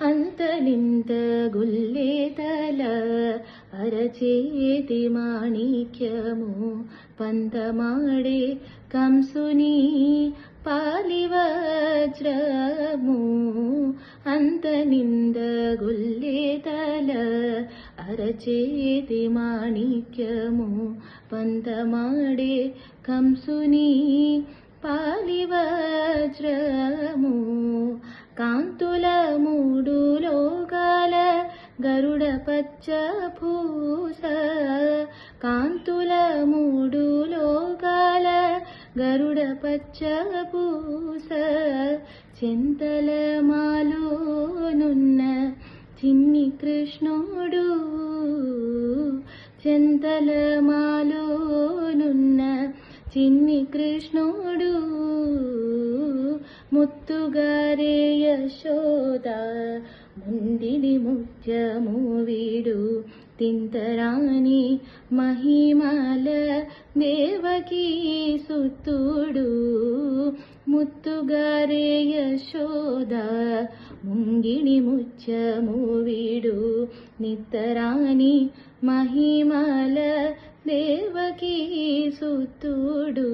అంతలింత గుల్లేతల అరచేతి మాణిక్యము పంతమాడే కంసుని పాలివజ్రము. అంతనింద గుల్లేతల అరచేతి మాణిక్యము పంతమాడే కంసుని పాలివజ్రము. కాంతుల మూడు లోకాల గరుడ పచ్చ పూస. కాంతుల మూడు లోకాల గరుడ పచ్చ పూస. చింతల మాలోనున్న చిన్ని కృష్ణుడు. చింతల మాలోనున్న చిన్ని కృష్ణుడు. ముత్తుగారే యశోద ముందిని ముత్యము వీడు. తింతరాని మహిమల దేవకీ సుతుడు. ముత్తుగారే యశోద ముంగిని ముత్యము వీడు. నిత్తరాని మహిమల దేవకీ సుతుడు.